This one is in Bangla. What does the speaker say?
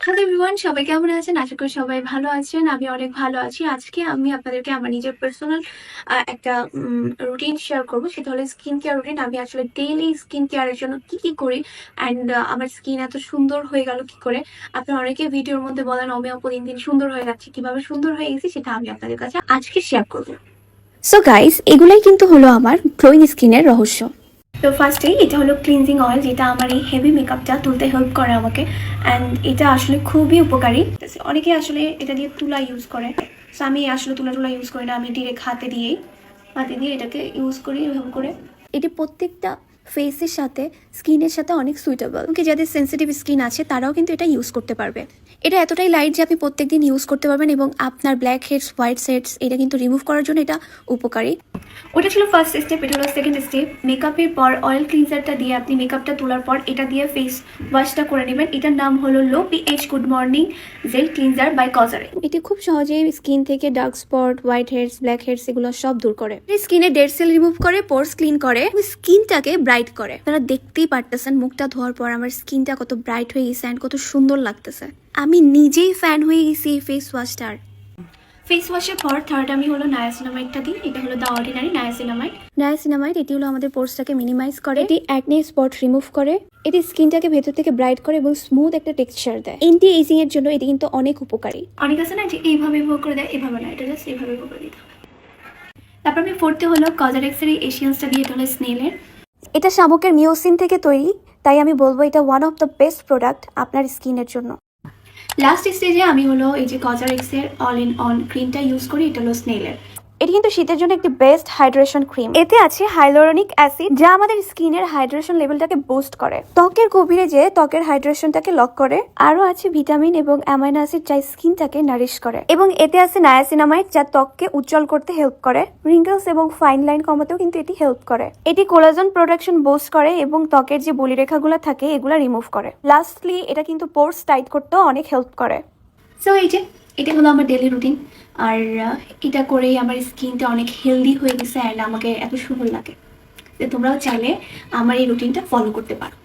হ্যালো এভরিওয়ান, সবাই কেমন আছেন? আশা করি সবাই ভালো আছেন। আমি অনেক ভালো আছি। আজকে আমি আপনাদেরকে আমার নিজের পার্সোনাল একটা রুটিন শেয়ার করব। সেটা হলো স্কিন কেয়ার রুটিন। আমি আসলে ডেইলি স্কিন কেয়ারের জন্য কি করি অ্যান্ড আমার স্কিন এত সুন্দর হয়ে গেল কি করে। আপনারা অনেকে ভিডিওর মধ্যে বলেন অমি আপু দিন দিন সুন্দর হয়ে যাচ্ছে। কিভাবে সুন্দর হয়ে গেছি সেটা আমি আপনাদের কাছে আজকে শেয়ার করব। সো গাইস, এগুলাই কিন্তু হলো আমার গ্লোয়িং স্কিনের রহস্য। তো ফার্স্টেই এটা হলো ক্লিনজিং অয়েল, যেটা আমার এই হেভি মেকআপটা তুলতে হেল্প করে আমাকে। অ্যান্ড এটা আসলে খুবই উপকারী। অনেকে আসলে এটা দিয়ে তুলা ইউজ করে, সো আমি আসলে তুলা ইউজ করি না। আমি ডিরেক্ট হাতে দিয়ে এটাকে ইউজ করি এভাবে করে। এটি প্রত্যেকটা ফেসের সাথে, স্কিনের সাথে অনেক সুইটেবল। কি যাদের সেন্সিটিভ স্কিন আছে তারাও কিন্তু এটা ইউজ করতে পারবে। এটা এতটাই লাইট যে আপনি প্রত্যেকদিন ইউজ করতে পারবেন এবং আপনার ব্ল্যাক হেডস, হোয়াইট হেডস এটা কিন্তু রিমুভ করার জন্য এটা উপকারী। ওটা ছিল ফার্স্ট স্টেপ। এটা হলো সেকেন্ড স্টেপ। মেকআপের পর অয়েল ক্লিনজারটা দিয়ে আপনি মেকআপটা তোলার পর এটা দিয়ে ফেস ওয়াশটা করে নেবেন। এটার নাম হলো low pH good morning gel cleanser by কজারে। এটি খুব সহজেই স্কিন থেকে dark spot, white heads, black heads এগুলো সব দূর করে। স্কিনে ডেড সেল রিমুভ করে, পোরস ক্লিন করে, স্কিনটাকে ব্রাইট করে। আপনারা দেখতেই পারতেছেন মুখটা ধোয়ার পর আমার স্কিনটা কত ব্রাইট হয়ে গেছে এন্ড কত সুন্দর লাগতেছে। আমি নিজেই ফ্যান হয়ে গেছি এই ফেস ওয়াশটার। ফেস ওয়াশের পর থার্ড আমি হলো নায়াসিনামাইডটা দিই। এটা হলো দ্য অর্ডিনারি নায়াসিনামাইড। নায়াসিনামাইড এটি হলো আমাদের পোরসটাকে মিনিমাইজ করে, এটি অ্যাকনে স্পট রিমুভ করে, এটি স্কিনটাকে ভেতর থেকে ব্রাইট করে এবং স্মুথ একটা টেক্সচার দেয়। এন্টি এজিং এর জন্য এটি কিন্তু অনেক উপকারী। অনেক আছে না যে এইভাবে ভোগ করে দেয়, এভাবে না, এটা জাস্ট এইভাবে ভোগ করে দিতে হবে। তারপর আমি ফোর্থে হলো কজারেক্সের এই এশিয়ানসটা দিয়ে, এটা হলো স্নেলের। এটা শামুকের মিওসিন থেকে তৈরি, তাই আমি বলবো এটা one of the best product আপনার স্কিনের জন্য। লাস্ট স্টেজে আমি হলো এই যে কজারেক্সের অল ইন অন ক্রিমটা ইউজ করি। এটা হলো স্নেলের। এটি কিন্তু শীতের জন্য একটি বেস্ট হাইড্রেশন ক্রিম। এতে আছে হাইলোরনিক অ্যাসিড, যা আমাদের স্কিনের হাইড্রেশন লেভেলটাকে বুস্ট করে, ত্বকের গভীরে যে ত্বকের হাইড্রেশনটাকে লক করে। আরো আছে ভিটামিন এবং অ্যামাইনো অ্যাসিড, যা স্কিনটাকে নারিশ করে। এবং এতে আছে নায়াসিনামাইড, যা ত্বককে উজ্জ্বল করতে হেল্প করে। রিঙ্কলস এবং ফাইন লাইন কমাতেও কিন্তু এটি হেল্প করে। এটি কোলাজেন প্রোডাকশন বুস্ট করে এবং ত্বকের যে বলিরেখাগুলো থাকে এগুলা রিমুভ করে। লাস্টলি এটা কিন্তু পোরস টাইট করতেও অনেক হেল্প করে। সো এই যে এটা হলো আমার ডেলি রুটিন। আর এটা করেই আমার স্কিনটা অনেক হেলদি হয়ে গেছে অ্যান্ড আমাকে এত সুন্দর লাগে যে তোমরাও চাইলে আমার এই রুটিনটা ফলো করতে পারো।